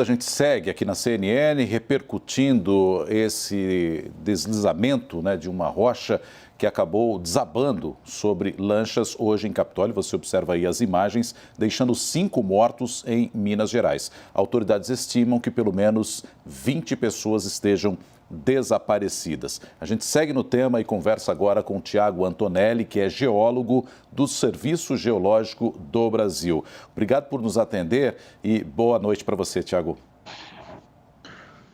A gente segue aqui na CNN repercutindo esse deslizamento, né, de uma rocha que acabou desabando sobre lanchas hoje em Capitólio. Você observa aí as imagens, deixando 5 mortos em Minas Gerais. Autoridades estimam que pelo menos 20 pessoas estejam desaparecidas. A gente segue no tema e conversa agora com o Tiago Antonelli, que é geólogo do Serviço Geológico do Brasil. Obrigado por nos atender e boa noite para você, Tiago.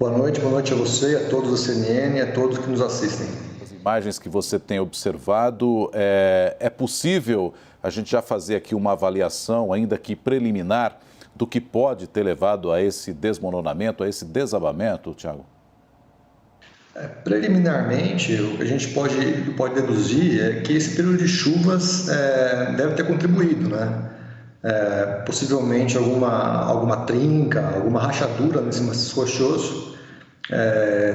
Boa noite a você, a todos da CNN e a todos que nos assistem. As imagens que você tem observado, é possível a gente já fazer aqui uma avaliação, ainda que preliminar, do que pode ter levado a esse desmoronamento, a esse desabamento, Tiago? Preliminarmente, o que a gente pode deduzir é que esse período de chuvas deve ter contribuído, né? Possivelmente alguma trinca, alguma rachadura nesse maciço rochoso,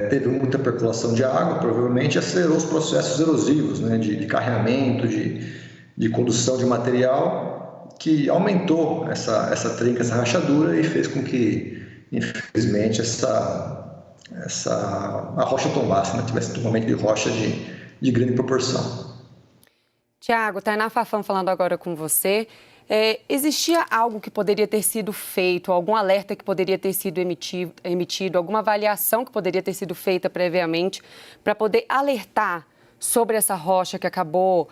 teve muita percolação de água, provavelmente acelerou os processos erosivos, né? De carreamento, de condução de material, que aumentou essa trinca, essa rachadura e fez com que, infelizmente, a rocha tombasse, né? Tivesse tombamento de rocha de grande proporção. Tiago, Tainá Fafam falando agora com você. Existia algo que poderia ter sido feito, algum alerta que poderia ter sido emitido, alguma avaliação que poderia ter sido feita previamente para poder alertar sobre essa rocha que acabou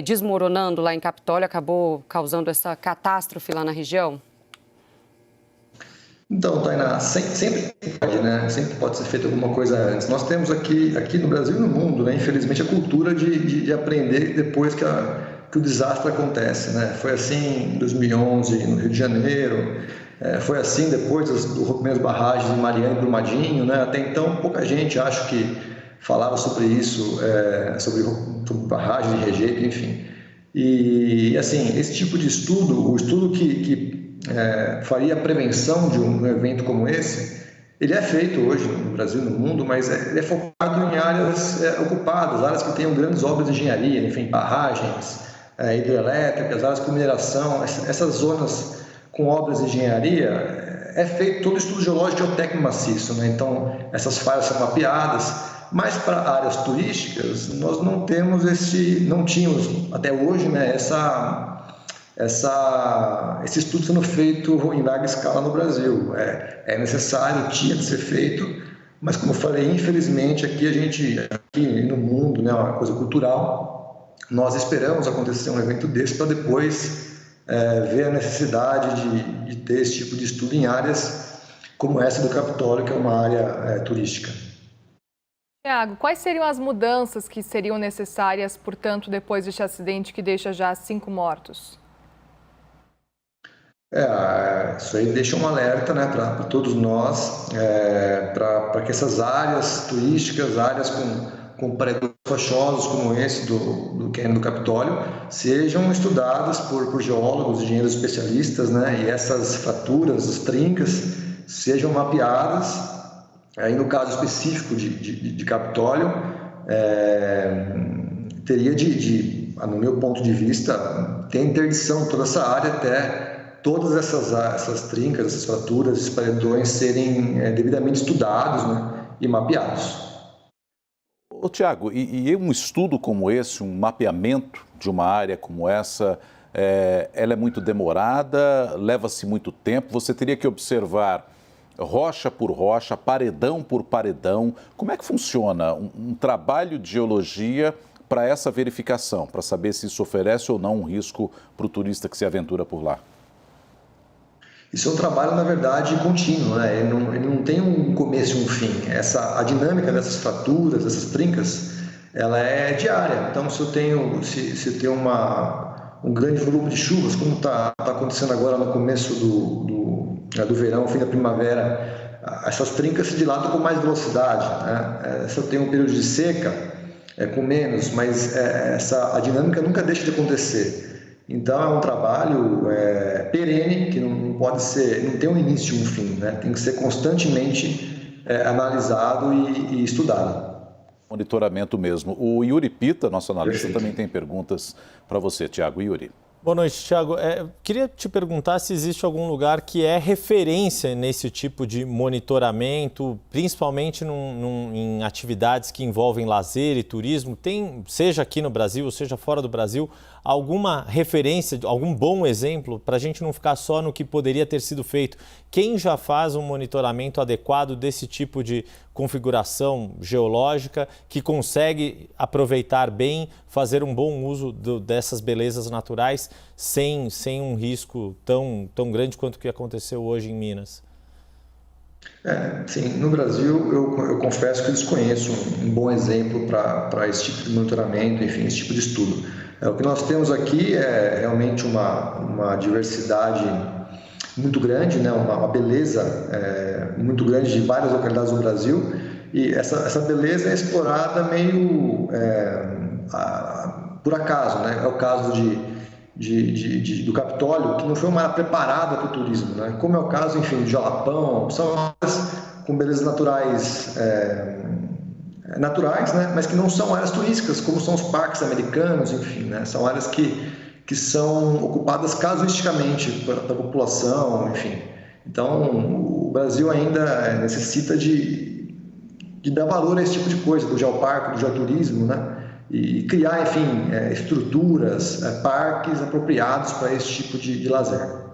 desmoronando lá em Capitólio, acabou causando essa catástrofe lá na região? Então, Tainá, sempre pode, né? Sempre pode ser feita alguma coisa antes. Nós temos aqui no Brasil e no mundo, né? Infelizmente, a cultura de aprender depois que o desastre acontece, né? Foi assim em 2011 no Rio de Janeiro, foi assim depois do rompimento das barragens de Mariana e Brumadinho, né? Até então, pouca gente, acho que falava sobre isso, sobre barragem de rejeito, enfim. E, assim, esse tipo de estudo, o estudo que faria a prevenção de um evento como esse, ele é feito hoje no Brasil e no mundo, mas ele é focado em áreas ocupadas, áreas que tenham grandes obras de engenharia, enfim, barragens hidrelétricas, áreas com mineração, essas zonas com obras de engenharia, é feito todo estudo geológico geotécnico maciço, né? Então, essas falhas são mapeadas, mas para áreas turísticas, nós não tínhamos até hoje, né, esse estudo sendo feito em larga escala no Brasil. É necessário, tinha de ser feito, mas como eu falei, infelizmente aqui no mundo, né, uma coisa cultural, nós esperamos acontecer um evento desse para depois ver a necessidade de ter esse tipo de estudo em áreas como essa do Capitólio, que é uma área turística. Tiago, quais seriam as mudanças que seriam necessárias, portanto, depois deste acidente que deixa já 5 mortos? Isso aí deixa um alerta, né, para todos nós, para que essas áreas turísticas, áreas com paredões rochosos como esse do cânion do Capitólio, sejam estudadas por geólogos, engenheiros especialistas, né, e essas fraturas, as trincas, sejam mapeadas. Aí, no caso específico de Capitólio, teria no meu ponto de vista, ter interdição de toda essa área até todas essas trincas, essas fraturas, esses paredões serem devidamente estudados, né, e mapeados. Ô, Tiago, e um estudo como esse, um mapeamento de uma área como essa, ela é muito demorada, leva-se muito tempo, você teria que observar rocha por rocha, paredão por paredão. Como é que funciona um trabalho de geologia para essa verificação, para saber se isso oferece ou não um risco para o turista que se aventura por lá? Isso é um trabalho, na verdade, contínuo, né? Ele não tem um começo e um fim. A dinâmica dessas fraturas, dessas trincas, ela é diária. Então, se eu tenho um grande volume de chuvas, como está acontecendo agora no começo do verão, fim da primavera, essas trincas se dilatam com mais velocidade, né? Se eu tenho um período de seca, com menos, mas a dinâmica nunca deixa de acontecer. Então, é um trabalho perene, que não tem um início e um fim, né? Tem que ser constantemente analisado e estudado. Monitoramento mesmo. O Yuri Pita, nosso analista, Perfeito. também tem perguntas para você, Tiago. Yuri. Boa noite, Thiago. Queria te perguntar se existe algum lugar que é referência nesse tipo de monitoramento, principalmente em atividades que envolvem lazer e turismo. Tem, seja aqui no Brasil ou seja fora do Brasil, alguma referência, algum bom exemplo, para a gente não ficar só no que poderia ter sido feito? Quem já faz um monitoramento adequado desse tipo de configuração geológica, que consegue aproveitar bem, fazer um bom uso dessas belezas naturais sem um risco tão grande quanto o que aconteceu hoje em Minas? Sim, no Brasil eu confesso que desconheço um bom exemplo para esse tipo de monitoramento, enfim, esse tipo de estudo. O que nós temos aqui é realmente uma diversidade muito grande, né? Uma beleza muito grande de várias localidades do Brasil, e essa beleza é explorada meio por acaso, né? É o caso do Capitólio, que não foi uma área preparada para o turismo, né? Como é o caso, enfim, de Jalapão, são áreas com belezas naturais, né? Mas que não são áreas turísticas, como são os parques americanos, enfim, né? São áreas que são ocupadas casuisticamente pela população, enfim. Então, o Brasil ainda necessita de dar valor a esse tipo de coisa, do geoparque, do geoturismo, né? E criar, enfim, estruturas, parques apropriados para esse tipo de lazer.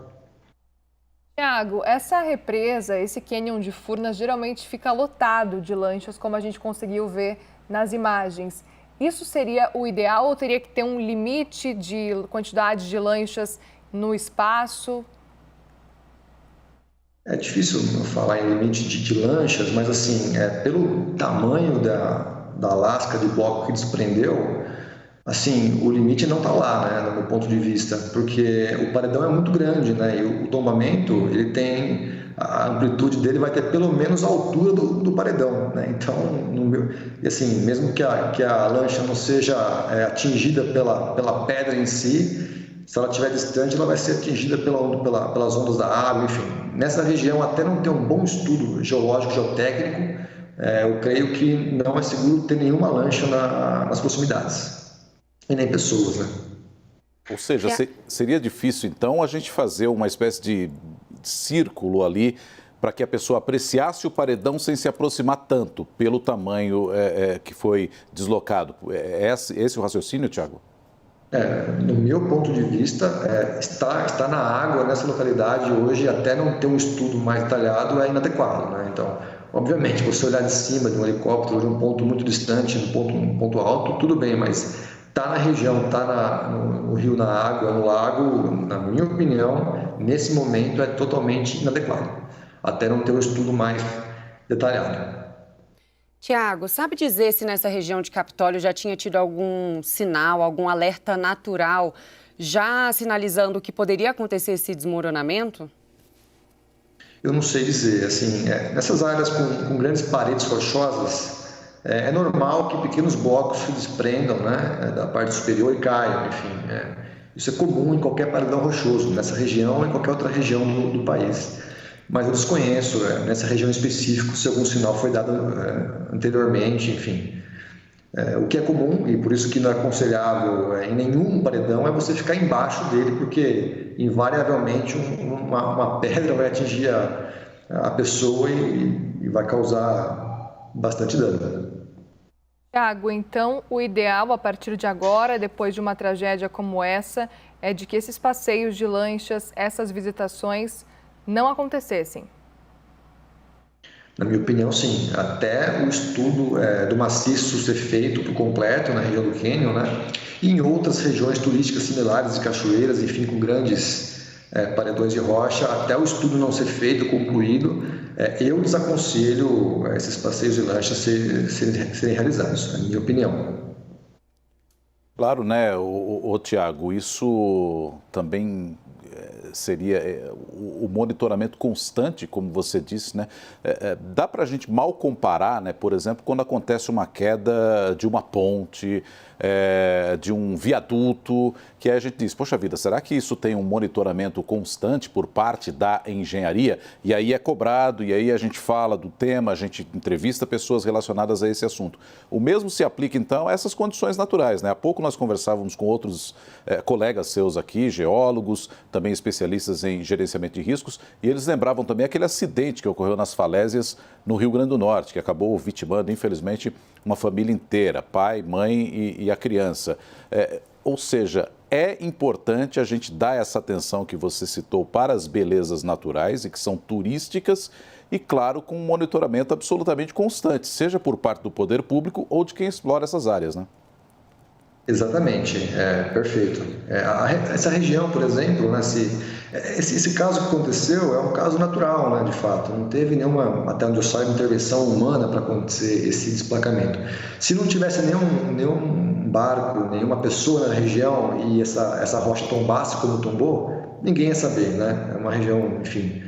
Thiago, essa represa, esse cânion de Furnas, geralmente fica lotado de lanchas, como a gente conseguiu ver nas imagens. Isso seria o ideal ou teria que ter um limite de quantidade de lanchas no espaço? É difícil falar em limite de lanchas, mas assim, pelo tamanho da lasca de bloco que desprendeu, assim, o limite não está lá, né, do meu ponto de vista, porque o paredão é muito grande, né, e o tombamento, ele tem, a amplitude dele vai ter pelo menos a altura do paredão, né, então, e assim, mesmo que a lancha não seja atingida pela pedra em si, se ela estiver distante, ela vai ser atingida pelas ondas da água, enfim. Nessa região, até não ter um bom estudo geológico, geotécnico, eu creio que não é seguro ter nenhuma lancha nas proximidades. E nem pessoas, né? Ou seja, seria difícil, então, a gente fazer uma espécie de círculo ali para que a pessoa apreciasse o paredão sem se aproximar tanto pelo tamanho que foi deslocado. É esse o raciocínio, Thiago? No meu ponto de vista, estar na água nessa localidade hoje, até não ter um estudo mais detalhado, é inadequado, né? Então, obviamente, você olhar de cima de um helicóptero, de um ponto muito distante, um ponto alto, tudo bem, mas está na região, está no rio, na água, no lago, na minha opinião, nesse momento é totalmente inadequado, até não ter um estudo mais detalhado. Tiago, sabe dizer se nessa região de Capitólio já tinha tido algum sinal, algum alerta natural, já sinalizando que poderia acontecer esse desmoronamento? Eu não sei dizer, assim, nessas áreas com grandes paredes rochosas, é normal que pequenos blocos se desprendam, né, da parte superior e caiam, enfim. Isso é comum em qualquer paredão rochoso, nessa região ou em qualquer outra região do país. Mas eu desconheço, nessa região específica, se algum sinal foi dado anteriormente, enfim. O que é comum, e por isso que não é aconselhável em nenhum paredão, é você ficar embaixo dele, porque invariavelmente uma pedra vai atingir a pessoa e vai causar bastante dano. Tiago, então o ideal a partir de agora, depois de uma tragédia como essa, é de que esses passeios de lanchas, essas visitações não acontecessem. Na minha opinião, sim. Até o estudo do maciço ser feito por completo na região do cânion, né? E em outras regiões turísticas similares de cachoeiras, enfim, com grandes paredões de rocha, até o estudo não ser feito, concluído, eu desaconselho esses passeios de lancha serem realizados, na minha opinião. Claro, né, Tiago, isso também seria o monitoramento constante, como você disse, né? Dá para a gente mal comparar, né? Por exemplo, quando acontece uma queda de uma ponte, de um viaduto, que aí a gente diz, poxa vida, será que isso tem um monitoramento constante por parte da engenharia? E aí é cobrado, e aí a gente fala do tema, a gente entrevista pessoas relacionadas a esse assunto. O mesmo se aplica, então, a essas condições naturais, né? Há pouco nós conversávamos com outros colegas seus aqui, geólogos, também especialistas em gerenciamento de riscos, e eles lembravam também aquele acidente que ocorreu nas falésias no Rio Grande do Norte, que acabou vitimando, infelizmente, uma família inteira, pai, mãe e a criança. Ou seja, é importante a gente dar essa atenção que você citou para as belezas naturais e que são turísticas e, claro, com um monitoramento absolutamente constante, seja por parte do poder público ou de quem explora essas áreas, né? Exatamente, perfeito. Essa região, por exemplo, né, esse caso que aconteceu é um caso natural, né, de fato. Não teve nenhuma, até onde eu saiba, intervenção humana para acontecer esse desplacamento. Se não tivesse nenhum barco, nenhuma pessoa na região e essa rocha tombasse como tombou, ninguém ia saber, né? É uma região, enfim,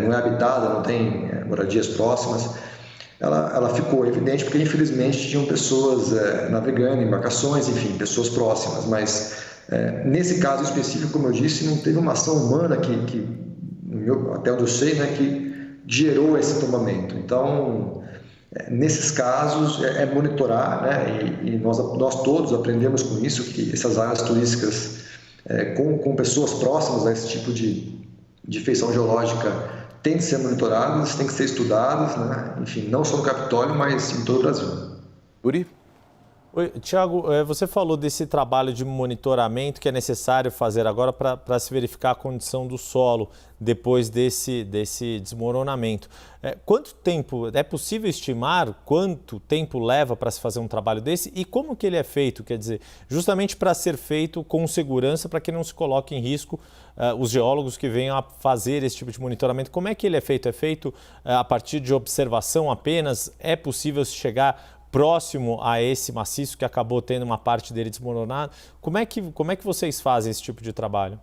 não é habitada, não tem moradias próximas. Ela ficou evidente porque, infelizmente, tinham pessoas navegando, embarcações, enfim, pessoas próximas. Mas, nesse caso específico, como eu disse, não teve uma ação humana até onde eu sei, né, que gerou esse tombamento. Então, nesses casos, monitorar, né, e nós todos aprendemos com isso, que essas áreas turísticas, com pessoas próximas a esse tipo de feição geológica, tem que ser monitoradas, tem que ser estudadas, né? Enfim, não só no Capitólio, mas em todo o Brasil. Uri? Oi, Tiago, você falou desse trabalho de monitoramento que é necessário fazer agora para se verificar a condição do solo depois desse desmoronamento. Quanto tempo, é possível estimar quanto tempo leva para se fazer um trabalho desse e como que ele é feito? Quer dizer, justamente para ser feito com segurança, para que não se coloque em risco os geólogos que venham a fazer esse tipo de monitoramento. Como é que ele é feito? É feito a partir de observação apenas? É possível chegar próximo a esse maciço que acabou tendo uma parte dele desmoronada? Como é que vocês fazem esse tipo de trabalho?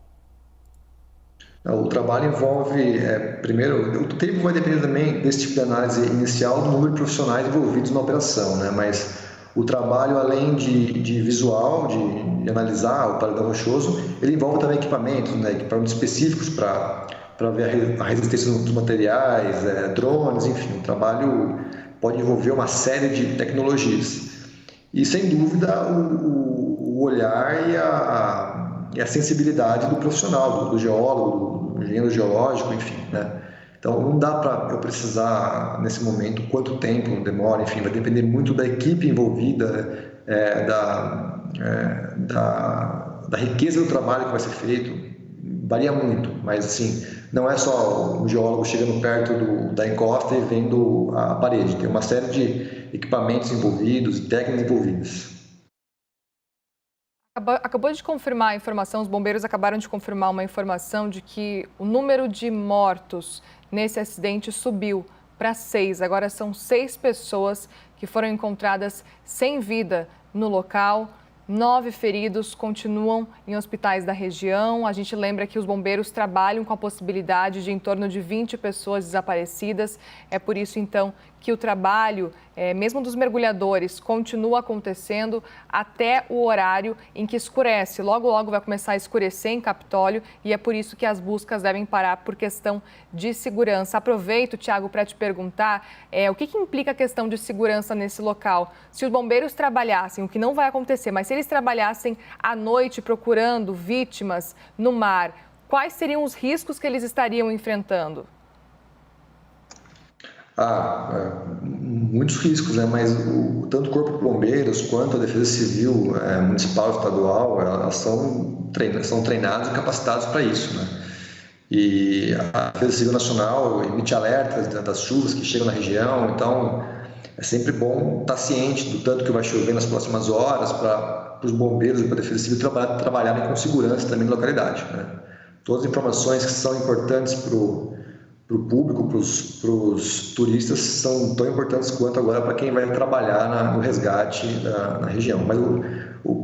O trabalho envolve, primeiro, o tempo vai depender também desse tipo de análise inicial do número de profissionais envolvidos na operação, né? Mas o trabalho, além de visual, de analisar o paredão rochoso, ele envolve também equipamentos, né? Equipamentos específicos para ver a resistência dos materiais, drones, enfim, o trabalho pode envolver uma série de tecnologias. E, sem dúvida, o olhar e a sensibilidade do profissional, do geólogo, do engenheiro geológico, enfim, né? Então, não dá para eu precisar, nesse momento, quanto tempo demora, enfim, vai depender muito da equipe envolvida, da riqueza do trabalho que vai ser feito, varia muito, mas assim, não é só o geólogo chegando perto da encosta e vendo a parede, tem uma série de equipamentos envolvidos e técnicas envolvidas. Acabou de confirmar a informação, os bombeiros acabaram de confirmar uma informação de que o número de mortos nesse acidente subiu para 6. Agora são 6 pessoas que foram encontradas sem vida no local. 9 feridos continuam em hospitais da região. A gente lembra que os bombeiros trabalham com a possibilidade de em torno de 20 pessoas desaparecidas. É por isso, então, que o trabalho, mesmo dos mergulhadores, continua acontecendo até o horário em que escurece. Logo, logo vai começar a escurecer em Capitólio e é por isso que as buscas devem parar por questão de segurança. Aproveito, Tiago, para te perguntar o que implica a questão de segurança nesse local. Se os bombeiros trabalhassem, o que não vai acontecer, mas se eles trabalhassem à noite procurando vítimas no mar, quais seriam os riscos que eles estariam enfrentando? Muitos riscos, né? Mas tanto o Corpo de Bombeiros quanto a Defesa Civil Municipal e Estadual, elas são treinados e capacitados para isso, né? E a Defesa Civil Nacional emite alertas das chuvas que chegam na região, então é sempre bom estar ciente do tanto que vai chover nas próximas horas para os bombeiros e para a Defesa Civil trabalharem com segurança também na localidade, né? Todas as informações que são importantes para o público, para os turistas, são tão importantes quanto agora para quem vai trabalhar no resgate na região. Mas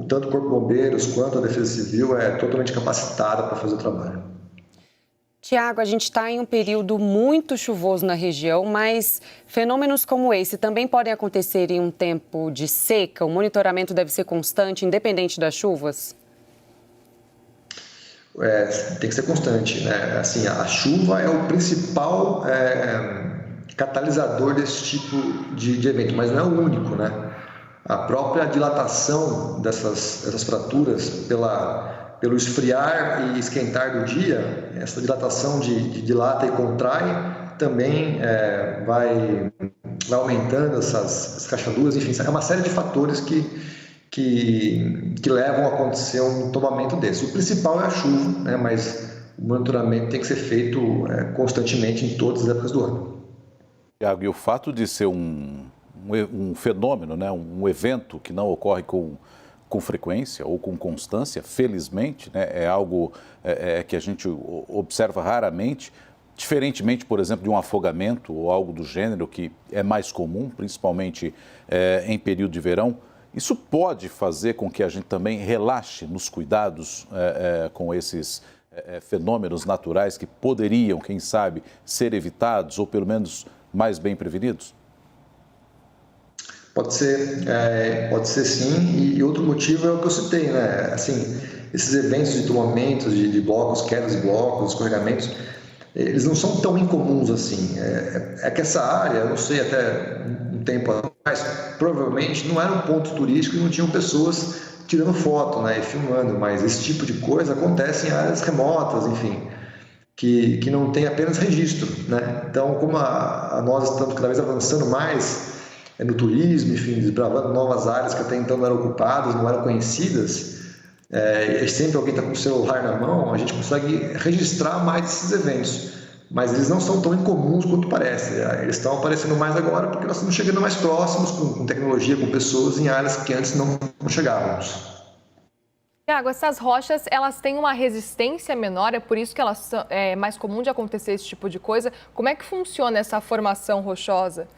tanto o Corpo de Bombeiros quanto a Defesa Civil é totalmente capacitada para fazer o trabalho. Tiago, a gente está em um período muito chuvoso na região, mas fenômenos como esse também podem acontecer em um tempo de seca? O monitoramento deve ser constante, independente das chuvas? Tem que ser constante, né? Assim, a chuva é o principal catalisador desse tipo de evento, mas não é o único, né? A própria dilatação dessas fraturas pelo esfriar e esquentar do dia, essa dilatação de dilata e contrai, também vai aumentando essas rachaduras, enfim, é uma série de fatores que levam a acontecer um tombamento desse. O principal é a chuva, né, mas o monitoramento tem que ser feito constantemente em todas as épocas do ano. Tiago, e o fato de ser um fenômeno, né, um evento que não ocorre com frequência ou com constância, felizmente, né, é algo que a gente observa raramente, diferentemente, por exemplo, de um afogamento ou algo do gênero, que é mais comum, principalmente em período de verão. Isso pode fazer com que a gente também relaxe nos cuidados com esses fenômenos naturais que poderiam, quem sabe, ser evitados ou pelo menos mais bem prevenidos? Pode ser sim, e outro motivo é o que eu citei, né? Assim, esses eventos de tombamentos de blocos, quedas de blocos, escorregamentos, eles não são tão incomuns assim. É que essa área, eu não sei, até um tempo atrás, provavelmente não era um ponto turístico e não tinham pessoas tirando foto, né, e filmando, mas esse tipo de coisa acontece em áreas remotas, enfim, que não tem apenas registro, né? Então, como nós estamos cada vez avançando mais no turismo, enfim, desbravando novas áreas que até então não eram ocupadas, não eram conhecidas, sempre alguém está com o celular na mão, a gente consegue registrar mais esses eventos, mas eles não são tão incomuns quanto parece. Eles estão aparecendo mais agora porque nós estamos chegando mais próximos com tecnologia, com pessoas em áreas que antes não chegávamos. Tiago, essas rochas, elas têm uma resistência menor, é por isso que é mais comum de acontecer esse tipo de coisa. Como é que funciona essa formação rochosa?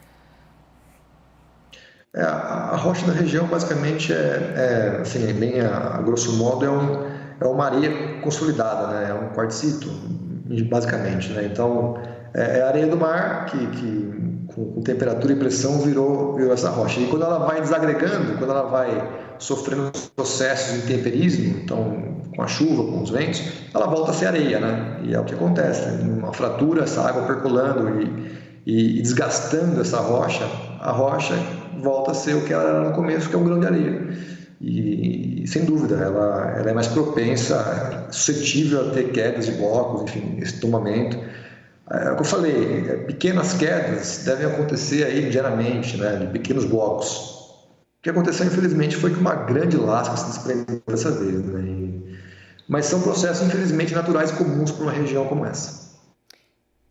A rocha da região, basicamente, assim, bem a grosso modo, é uma areia consolidada, né? É um quartzito, basicamente, né? Então, é a areia do mar que com temperatura e pressão virou essa rocha. E quando ela vai desagregando, quando ela vai sofrendo processos de intemperismo, então, com a chuva, com os ventos, ela volta a ser areia, né? E é o que acontece, né? Uma fratura, essa água percolando e desgastando essa rocha, a rocha volta a ser o que ela era no começo, que é um grão de areia. E, sem dúvida, ela é mais propensa, suscetível a ter quedas de blocos, enfim, esse tombamento. É o que eu falei, pequenas quedas devem acontecer aí diariamente, né, de pequenos blocos. O que aconteceu, infelizmente, foi que uma grande lasca se desprendeu dessa vez, né? Mas são processos, infelizmente, naturais e comuns para uma região como essa.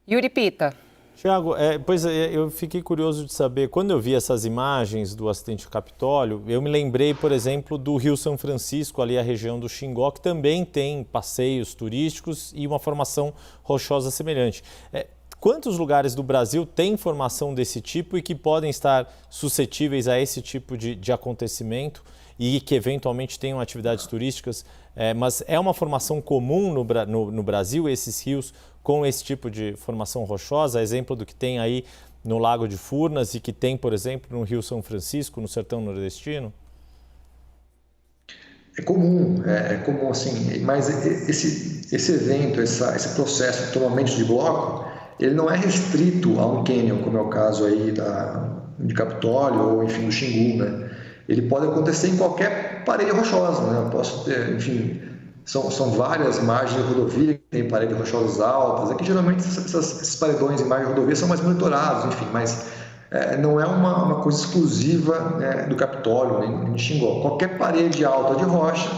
Yuri Pita. Tiago, eu fiquei curioso de saber, quando eu vi essas imagens do acidente do Capitólio, eu me lembrei, por exemplo, do Rio São Francisco, ali a região do Xingó, que também tem passeios turísticos e uma formação rochosa semelhante. Quantos lugares do Brasil têm formação desse tipo e que podem estar suscetíveis a esse tipo de acontecimento e que eventualmente tenham atividades turísticas? Mas é uma formação comum no Brasil, esses rios com esse tipo de formação rochosa, exemplo do que tem aí no Lago de Furnas e que tem, por exemplo, no Rio São Francisco, no sertão nordestino? É comum assim, mas esse evento, esse processo de tombamento de bloco, ele não é restrito a um cânion, como é o caso aí de Capitólio ou, enfim, do Xingu, né? Ele pode acontecer em qualquer parede rochosa, né? Eu posso ter, enfim, são várias margens de rodovia que tem paredes rochosas altas. Aqui, geralmente, esses paredões em margem de rodovia são mais monitorados, enfim, mas não é uma coisa exclusiva, né, do Capitólio, nem de Xingó. Qualquer parede alta de rocha,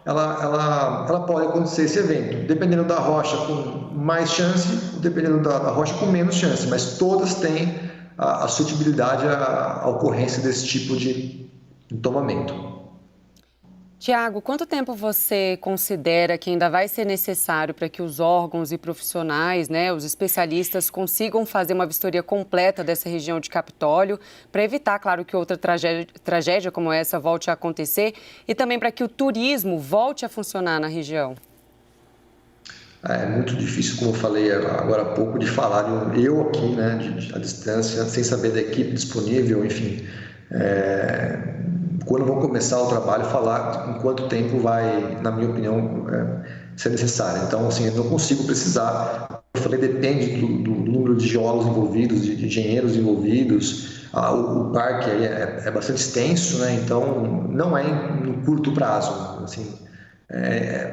ela pode acontecer esse evento, dependendo da rocha com mais chance, dependendo da rocha com menos chance, mas todas têm a suscetibilidade à ocorrência desse tipo de tombamento. Tiago, quanto tempo você considera que ainda vai ser necessário para que os órgãos e profissionais, né, os especialistas, consigam fazer uma vistoria completa dessa região de Capitólio, para evitar, claro, que outra tragédia como essa volte a acontecer e também para que o turismo volte a funcionar na região? É muito difícil, como eu falei agora há pouco, de falar eu aqui, né, à distância, sem saber da equipe disponível, enfim. Quando vão começar o trabalho, falar em quanto tempo vai, na minha opinião, ser necessário. Então, assim, eu não consigo precisar. Eu falei, depende do número de geólogos envolvidos, de engenheiros envolvidos. O parque aí é bastante extenso, né? Então não é no curto prazo. Assim,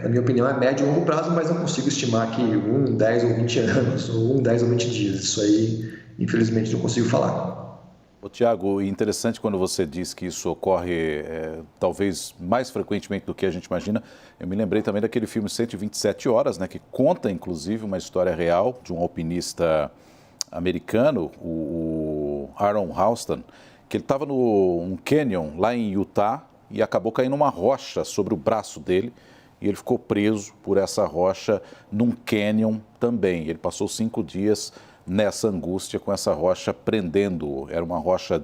na minha opinião, é médio e longo prazo, mas não consigo estimar que 10 ou 20 anos, ou 10 ou 20 dias. Isso aí, infelizmente, não consigo falar. Tiago, interessante quando você diz que isso ocorre talvez mais frequentemente do que a gente imagina. Eu me lembrei também daquele filme 127 Horas, né, que conta, inclusive, uma história real de um alpinista americano, o Aaron Houston, que ele estava num canyon lá em Utah e acabou caindo uma rocha sobre o braço dele e ele ficou preso por essa rocha num canyon também. Ele passou 5 dias nessa angústia com essa rocha prendendo-o. Era uma rocha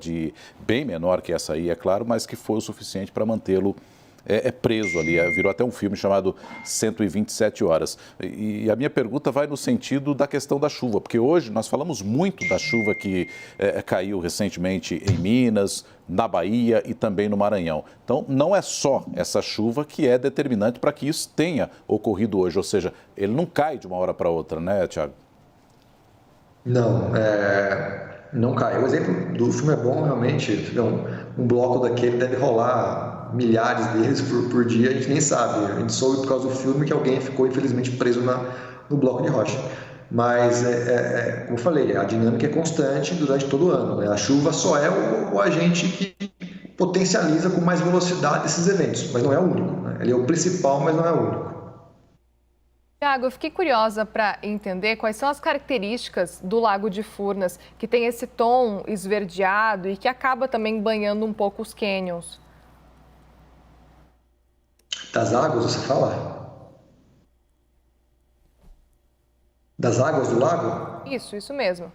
bem menor que essa aí, é claro, mas que foi o suficiente para mantê-lo preso ali. Virou até um filme chamado 127 Horas. E a minha pergunta vai no sentido da questão da chuva, porque hoje nós falamos muito da chuva que caiu recentemente em Minas, na Bahia e também no Maranhão. Então, não é só essa chuva que é determinante para que isso tenha ocorrido hoje, ou seja, ele não cai de uma hora para outra, né, Tiago? Não, não cai. O exemplo do filme é bom, realmente. Um bloco daquele deve rolar milhares deles por dia, a gente nem sabe. A gente soube por causa do filme que alguém ficou, infelizmente, preso no bloco de rocha. Mas, como eu falei, a dinâmica é constante durante todo o ano, né? A chuva só é o agente que potencializa com mais velocidade esses eventos, mas não é o único, né? Ele é o principal, mas não é o único. Tiago, eu fiquei curiosa para entender quais são as características do Lago de Furnas, que tem esse tom esverdeado e que acaba também banhando um pouco os cânions. Das águas, você fala? Das águas do lago? Isso mesmo.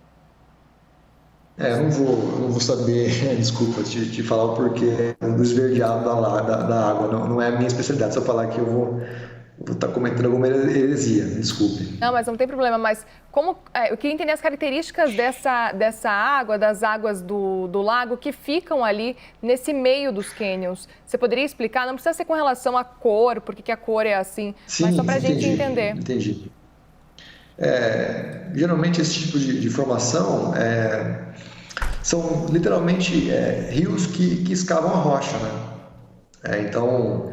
Eu não vou saber, desculpa, te falar o porquê do esverdeado da água. Não é a minha especialidade. Se eu falar que eu vou estar cometendo alguma heresia, desculpe. Não, mas não tem problema. Mas eu queria entender as características dessa água, das águas do lago que ficam ali nesse meio dos cânions. Você poderia explicar? Não precisa ser com relação à cor, porque a cor é assim, sim, mas só para a gente entender. Entendi. Geralmente esse tipo de formação são literalmente rios que escavam a rocha, né? Então,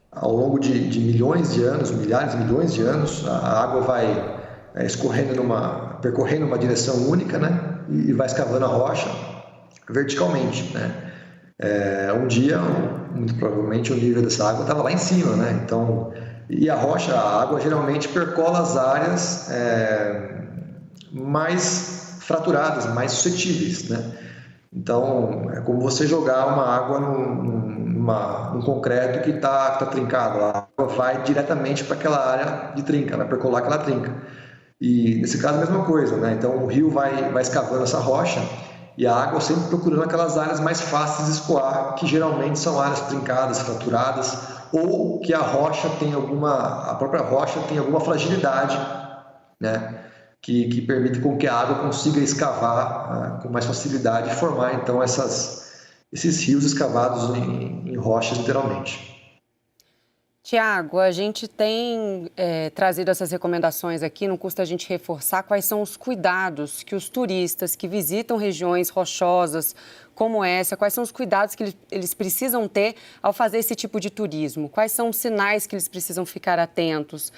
ao longo de milhões de anos, milhares de milhões de anos, a água vai percorrendo uma direção única, né? E vai escavando a rocha verticalmente, né? Um dia, muito provavelmente, o nível dessa água estava lá em cima, né? Então, e a água geralmente percola as áreas mais fraturadas, mais suscetíveis, né? Então, é como você jogar uma água num concreto que está trincado. A água vai diretamente para aquela área de trinca, vai percolar aquela trinca. E nesse caso a mesma coisa, né? Então o rio vai escavando essa rocha e a água sempre procurando aquelas áreas mais fáceis de escoar, que geralmente são áreas trincadas, fraturadas, ou que a própria rocha tem alguma fragilidade, né? Que permite com que a água consiga escavar com mais facilidade e formar então esses rios escavados em rochas, literalmente. Tiago, a gente tem trazido essas recomendações aqui, não custa a gente reforçar quais são os cuidados que os turistas que visitam regiões rochosas como essa, quais são os cuidados que eles precisam ter ao fazer esse tipo de turismo? Quais são os sinais que eles precisam ficar atentos?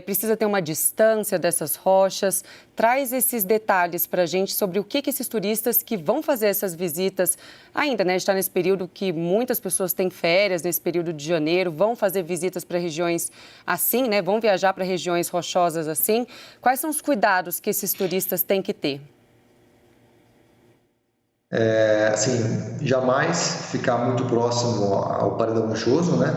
Precisa ter uma distância dessas rochas? Traz esses detalhes para a gente sobre o que esses turistas que vão fazer essas visitas, ainda, né? A gente está nesse período que muitas pessoas têm férias, nesse período de janeiro, vão fazer visitas para regiões assim, né? Vão viajar para regiões rochosas assim. Quais são os cuidados que esses turistas têm que ter? Jamais ficar muito próximo ao paredão rochoso, né?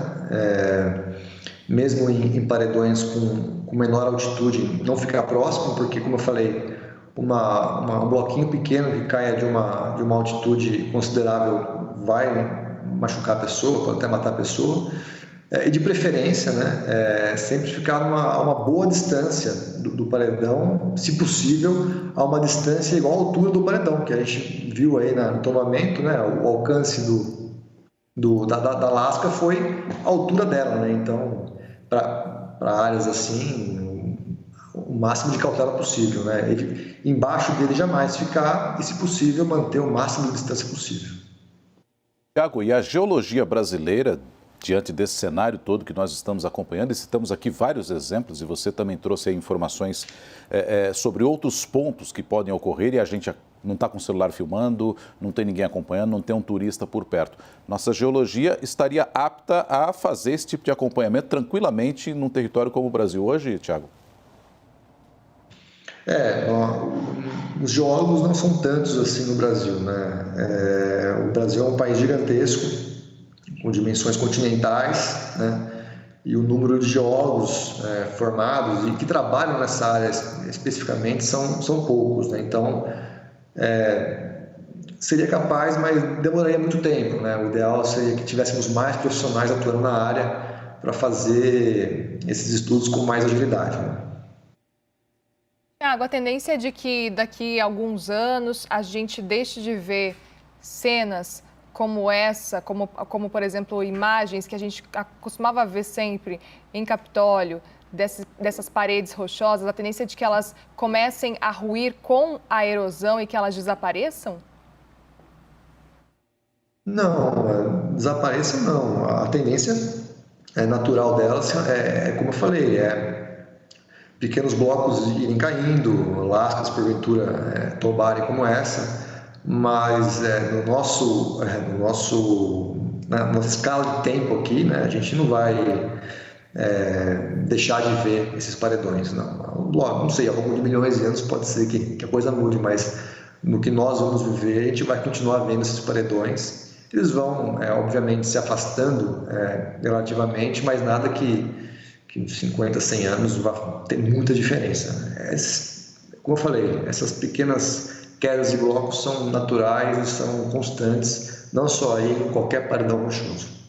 Mesmo em paredões com menor altitude, não ficar próximo, porque, como eu falei, um bloquinho pequeno que caia de uma altitude considerável vai machucar a pessoa, pode até matar a pessoa. E de preferência, né, sempre ficar a uma boa distância do paredão, se possível, a uma distância igual à altura do paredão, que a gente viu aí no tombamento, né, o alcance da lasca foi a altura dela, né, então, para áreas assim, o máximo de cautela possível, né, embaixo dele jamais ficar e, se possível, manter o máximo de distância possível. Tiago, e a geologia brasileira, diante desse cenário todo que nós estamos acompanhando, e citamos aqui vários exemplos, e você também trouxe aí informações sobre outros pontos que podem ocorrer e a gente não está com o celular filmando, não tem ninguém acompanhando, não tem um turista por perto. Nossa geologia estaria apta a fazer esse tipo de acompanhamento tranquilamente num território como o Brasil hoje, Tiago? Os geólogos não são tantos assim no Brasil, né? O Brasil é um país gigantesco, com dimensões continentais, né? E o número de geólogos formados e que trabalham nessa área especificamente são poucos, né? Então, seria capaz, mas demoraria muito tempo, né? O ideal seria que tivéssemos mais profissionais atuando na área para fazer esses estudos com mais agilidade, né? Tiago, a tendência é de que daqui a alguns anos a gente deixe de ver cenas como essa, como por exemplo, imagens que a gente costumava ver sempre em Capitólio, dessas paredes rochosas, a tendência é de que elas comecem a ruir com a erosão e que elas desapareçam? Não, desapareçam não. A tendência natural delas como eu falei, pequenos blocos irem caindo, lascas porventura tombarem como essa, mas na nossa escala de tempo aqui, né, a gente não vai deixar de ver esses paredões, não sei, ao longo de milhões de anos pode ser que a coisa mude, mas no que nós vamos viver, a gente vai continuar vendo esses paredões. Eles vão, obviamente, se afastando relativamente, mas nada que em 50, 100 anos vai ter muita diferença. Como eu falei, essas pequenas quedas de blocos são naturais e são constantes, não só aí em qualquer paredão rochoso.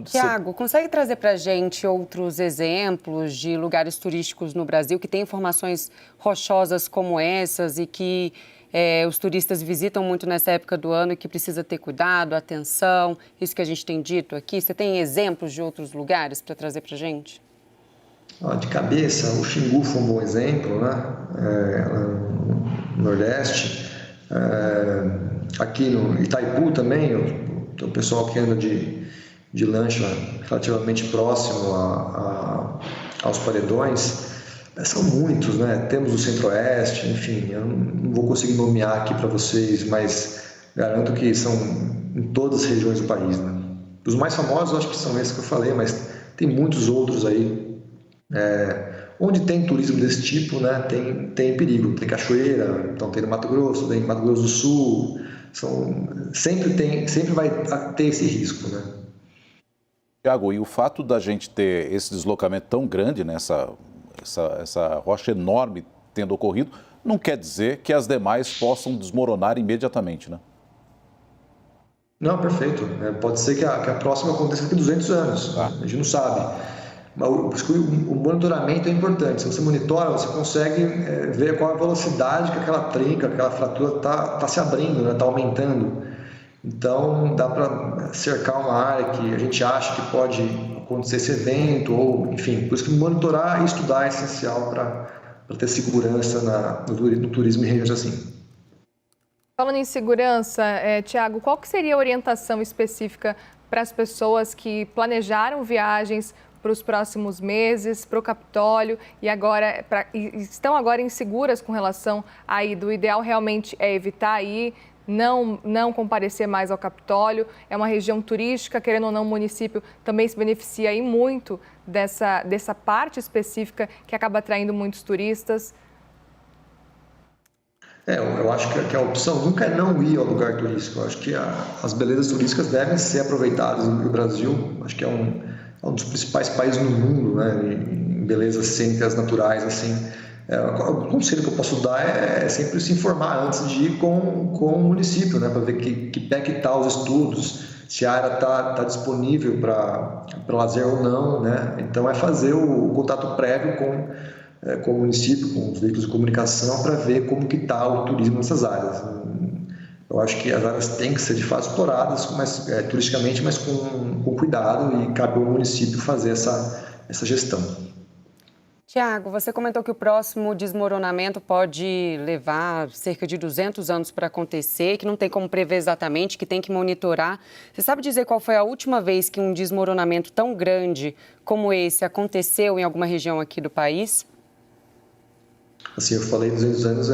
Tiago, consegue trazer para a gente outros exemplos de lugares turísticos no Brasil que têm formações rochosas como essas e que os turistas visitam muito nessa época do ano e que precisa ter cuidado, atenção, isso que a gente tem dito aqui? Você tem exemplos de outros lugares para trazer para a gente? De cabeça, o Xingu foi um bom exemplo, né? No Nordeste. Aqui no Itaipu também, o pessoal que anda de lancha relativamente próximo aos paredões. São muitos, né? Temos o Centro-Oeste, enfim, eu não vou conseguir nomear aqui para vocês, mas garanto que são em todas as regiões do país, né? Os mais famosos, acho que são esses que eu falei, mas tem muitos outros aí. Onde tem turismo desse tipo, né? Tem perigo, tem cachoeira, então tem no Mato Grosso, tem no Mato Grosso do Sul, sempre vai ter esse risco, né? Tiago, e o fato da gente ter esse deslocamento tão grande, né? Essa rocha enorme tendo ocorrido, não quer dizer que as demais possam desmoronar imediatamente, né? Não, perfeito. Pode ser que a próxima aconteça daqui a 200 anos, a gente não sabe. Mas o monitoramento é importante. Se você monitora, você consegue ver qual a velocidade que aquela trinca, aquela fratura está se abrindo, está aumentando. Então, dá para cercar uma área que a gente acha que pode acontecer esse evento, ou, enfim, por isso que monitorar e estudar é essencial para ter segurança no turismo em regiões assim. Falando em segurança, Tiago, qual que seria a orientação específica para as pessoas que planejaram viagens para os próximos meses, para o Capitólio e estão agora inseguras com relação a ir? O ideal realmente é evitar ir, não comparecer mais ao Capitólio. É uma região turística, querendo ou não, o município também se beneficia aí muito dessa parte específica que acaba atraindo muitos turistas. Eu acho que a opção nunca é não ir ao lugar turístico. Eu acho que as belezas turísticas devem ser aproveitadas. O Brasil, acho que é um dos principais países no mundo, né, em belezas cênicas naturais, assim. O conselho que eu posso dar é sempre se informar antes de ir com o município, né, para ver que pé que tá os estudos, se a área está disponível para lazer ou não, né? Então é fazer o contato prévio com o município, com os veículos de comunicação, para ver como que está o turismo nessas áreas. Eu acho que as áreas têm que ser de fato exploradas, turisticamente, mas com cuidado, e cabe ao município fazer essa gestão. Tiago, você comentou que o próximo desmoronamento pode levar cerca de 200 anos para acontecer, que não tem como prever exatamente, que tem que monitorar. Você sabe dizer qual foi a última vez que um desmoronamento tão grande como esse aconteceu em alguma região aqui do país? Assim, eu falei 200 anos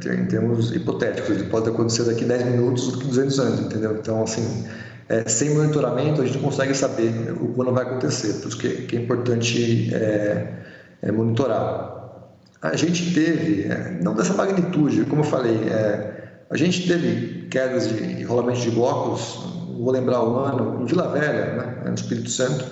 em termos hipotéticos, ele pode acontecer daqui 10 minutos do que 200 anos, entendeu? Então, assim, sem monitoramento a gente não consegue saber quando vai acontecer, por isso que é importante monitorar. A gente teve, não dessa magnitude, como eu falei, a gente teve quedas de rolamento de blocos, não vou lembrar o ano, em Vila Velha, né, no Espírito Santo,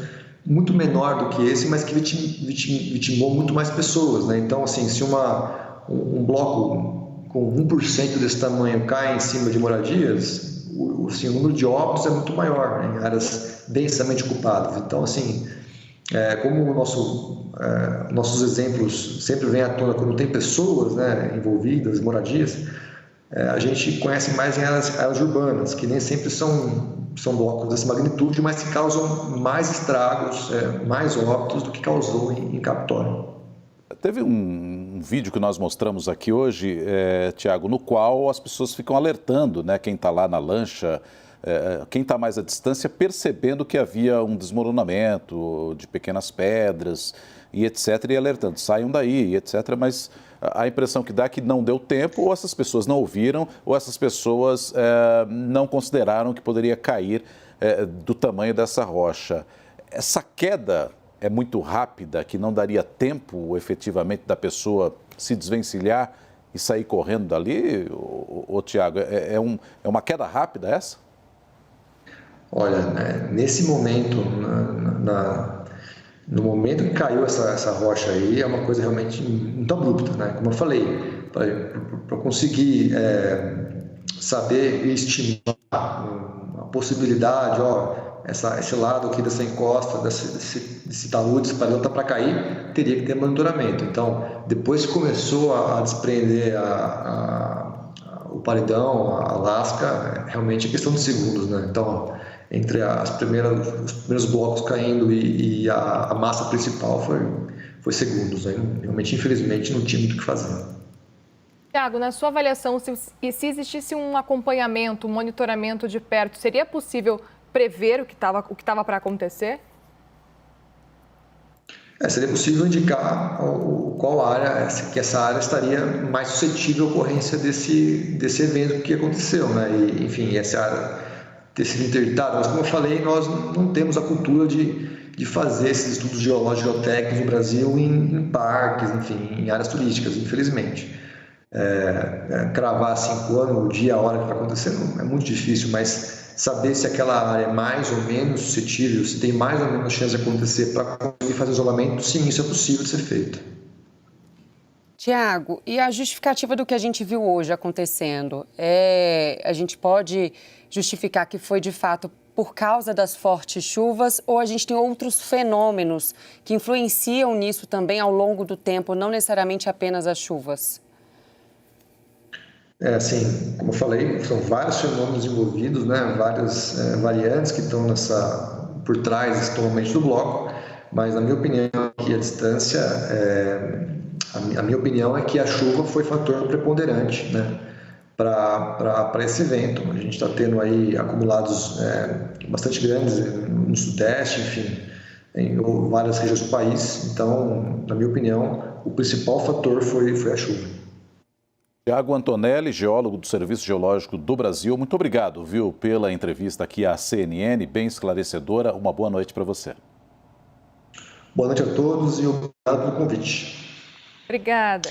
muito menor do que esse, mas que vitimou muito mais pessoas, né? Então, assim, se um bloco com 1% desse tamanho cai em cima de moradias, o número de óbitos é muito maior, né, em áreas densamente ocupadas. Então, assim, como nossos exemplos sempre vêm à tona quando tem pessoas, né, envolvidas, moradias, a gente conhece mais em áreas urbanas, que nem sempre são blocos dessa magnitude, mas que causam mais estragos, mais óbitos do que causou em Capitólio. Teve um vídeo que nós mostramos aqui hoje, Tiago, no qual as pessoas ficam alertando, né, quem está lá na lancha, quem está mais à distância, percebendo que havia um desmoronamento de pequenas pedras e etc, e alertando, saiam daí e etc, mas a impressão que dá é que não deu tempo, ou essas pessoas não ouviram, ou essas pessoas não consideraram que poderia cair do tamanho dessa rocha. Essa queda é muito rápida, que não daria tempo efetivamente da pessoa se desvencilhar e sair correndo dali, Tiago? É uma queda rápida essa? Olha, nesse momento, no momento que caiu essa rocha aí, é uma coisa realmente muito abrupta, né? Como eu falei, para conseguir saber e estimar a possibilidade, esse lado aqui dessa encosta, desse talude espalhando está para cair, teria que ter monitoramento. Então, depois que começou a desprender o paredão, a lasca, realmente é questão de segundos, né? Então, entre os primeiros blocos caindo e a massa principal foi segundos, né? Realmente, infelizmente, não tinha muito o que fazer. Tiago, na sua avaliação, se existisse um acompanhamento, um monitoramento de perto, seria possível prever o que estava para acontecer? Seria possível indicar qual área, que essa área estaria mais suscetível à ocorrência desse evento que aconteceu, né? E, enfim, essa área ter sido interditada, mas como eu falei, nós não temos a cultura de fazer esses estudos geológicos e geotécnicos no Brasil em parques, enfim, em áreas turísticas, infelizmente. Cravar assim quando, o dia, a hora que vai acontecer é muito difícil, mas saber se aquela área é mais ou menos suscetível, se tem mais ou menos chance de acontecer para conseguir fazer isolamento, sim, isso é possível de ser feito. Tiago, e a justificativa do que a gente viu hoje acontecendo? A gente pode justificar que foi, de fato, por causa das fortes chuvas, ou a gente tem outros fenômenos que influenciam nisso também ao longo do tempo, não necessariamente apenas as chuvas? Assim, como eu falei, são vários fenômenos envolvidos, né? Várias variantes que estão por trás totalmente do bloco, mas na minha opinião, aqui a distância, a minha opinião é que a chuva foi fator preponderante, né? Para esse evento. A gente está tendo aí acumulados bastante grandes no Sudeste, enfim, em várias regiões do país. Então, na minha opinião, o principal fator foi a chuva. Tiago Antonelli, geólogo do Serviço Geológico do Brasil, muito obrigado, pela entrevista aqui à CNN, bem esclarecedora. Uma boa noite para você. Boa noite a todos e obrigado pelo convite. Obrigada.